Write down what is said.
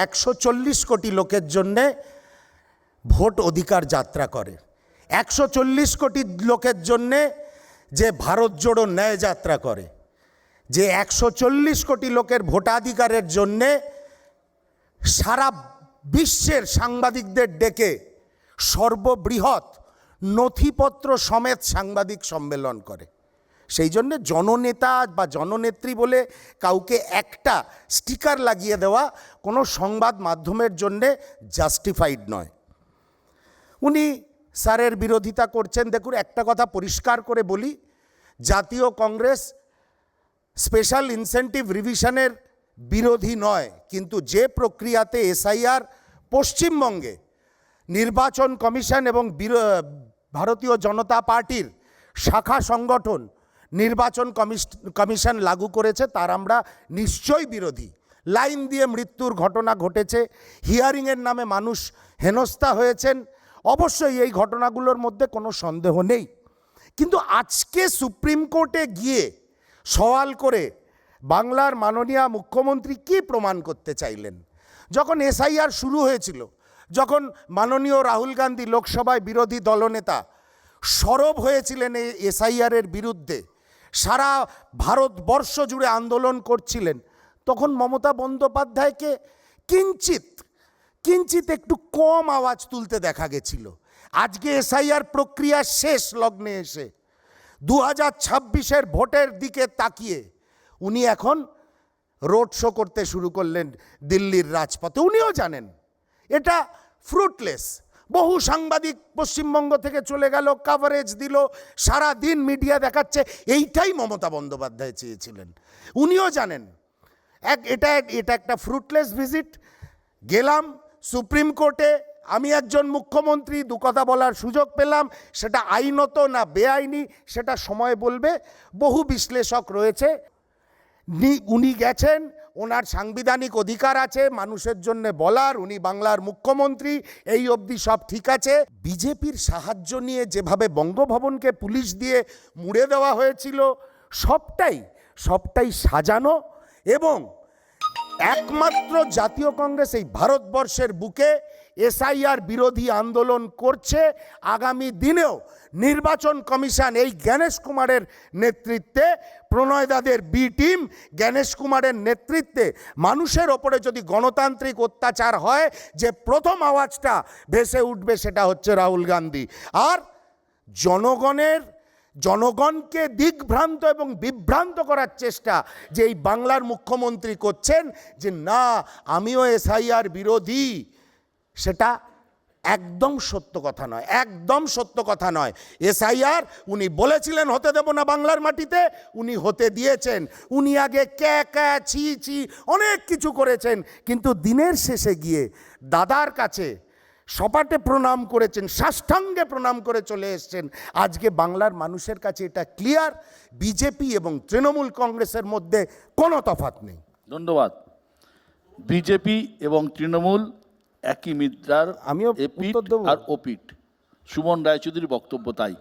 140 কোটি লোকের জন্যে ভোট অধিকার যাত্রা করে, 140 কোটি লোকের জন্যে যে ভারত জোড়ো ন্যায় যাত্রা করে, যে 140 কোটি লোকের ভোটাধিকারের জন্যে সারা বিশ্বের সাংবাদিকদের ডেকে সর্ববৃহৎ নথিপত্র সমেত সাংবাদিক সম্মেলন করে। সেই জন্য জননেতা বা জননেত্রী বলে কাউকে একটা স্টিকার লাগিয়ে দেওয়া কোনো সংবাদ মাধ্যমের জন্যে জাস্টিফাইড নয়। উনি স্যারের বিরোধিতা করছেন। দেখুন, একটা কথা পরিষ্কার করে বলি, জাতীয় কংগ্রেস স্পেশাল ইনসেন্টিভ রিভিশনের বিরোধী নয়, কিন্তু যে প্রক্রিয়াতে এসআইআর পশ্চিমবঙ্গে নির্বাচন কমিশন এবং ভারতীয় জনতা পার্টির শাখা সংগঠন নির্বাচন কমিশন লাগু করেছে তার আমরা নিশ্চয়ই বিরোধী। লাইন দিয়ে মৃত্যুর ঘটনা ঘটেছে, হিয়ারিংয়ের নামে মানুষ হেনস্থা হয়েছেন, অবশ্যই এই ঘটনাগুলোর মধ্যে কোনো সন্দেহ নেই। কিন্তু আজকে সুপ্রিম কোর্টে গিয়ে সওয়াল করে বাংলার মাননীয় মুখ্যমন্ত্রী কি প্রমাণ করতে চাইলেন? যখন এসআইআর শুরু হয়েছিল, যখন মাননীয় রাহুল গান্ধী লোকসভায় বিরোধী দলনেতা সরব হয়েছিলেন এই এসআইআরের বিরুদ্ধে, সারা ভারতবর্ষ জুড়ে আন্দোলন করছিলেন, তখন মমতা বন্দ্যোপাধ্যায়কে কিঞ্চিত একটু কম আওয়াজ তুলতে দেখা গেছিল। আজকে এসআইআর প্রক্রিয়া শেষ লগ্নে এসে 2026-এর ভোটের দিকে তাকিয়ে উনি এখন রোড শো করতে শুরু করলেন দিল্লির রাজপথে। উনিও জানেন এটা ফ্রুটলেস। বহু সাংবাদিক পশ্চিমবঙ্গ থেকে চলে গেল, কাভারেজ দিল, সারা দিন মিডিয়া দেখাচ্ছে, এইটাই মমতা বন্দ্যোপাধ্যায় চেয়েছিলেন। উনিও জানেন এটা একটা ফ্রুটলেস ভিজিট। গেলাম সুপ্রিম কোর্টে, আমি একজন মুখ্যমন্ত্রী, দু কথা বলার সুযোগ পেলাম, সেটা আইনত না বেআইনি সেটা সময় বলবে। বহু বিশ্লেষক রয়েছে, উনি গেছেন, ওনার সাংবিধানিক অধিকার আছে মানুষের জন্য বলার, উনি বাংলার মুখ্যমন্ত্রী, এই অবধি সব ঠিক আছে। বিজেপির সাহায্য নিয়ে যেভাবে বঙ্গভবনকে পুলিশ দিয়ে মুড়ে দেওয়া হয়েছিল, সবটাই সাজানো, এবং একমাত্র জাতীয় কংগ্রেস এই ভারতবর্ষের বুকে এসআইআর বিরোধী আন্দোলন করছে। আগামী দিনেও নির্বাচন কমিশন এই জ্ঞানেশ কুমারের নেতৃত্বে, প্রণয়দাদের বি টিম জ্ঞানেশ কুমারের নেতৃত্বে মানুষের ওপরে যদি গণতান্ত্রিক অত্যাচার হয়, যে প্রথম আওয়াজটা ভেসে উঠবে সেটা হচ্ছে রাহুল গান্ধী। আর জনগণকে দিগ্ভ্রান্ত এবং বিভ্রান্ত করার চেষ্টা যে এই বাংলার মুখ্যমন্ত্রী করছেন, যে না আমিও এসআইআর বিরোধী, সেটা একদম সত্য কথা নয়, একদম সত্য কথা নয়। এসআইআর উনি বলেছিলেন হতে দেব না বাংলার মাটিতে, উনি হতে দিয়েছেন। উনি আগে ক্যা ছি অনেক কিছু করেছেন, কিন্তু দিনের শেষে গিয়ে দাদার কাছে সপাটে প্রণাম করেছেন, সাষ্টাঙ্গে প্রণাম করে চলে এসছেন। আজকে বাংলার মানুষের কাছে এটা ক্লিয়ার, বিজেপি এবং তৃণমূল কংগ্রেসের মধ্যে কোনো তফাৎ নেই। ধন্যবাদ। বিজেপি এবং তৃণমূল একই মুদ্রার আমিও এপিঠ উত্তর দেব আর ওপিঠ। সুমন রায়চৌধুরীর বক্তব্য তাই।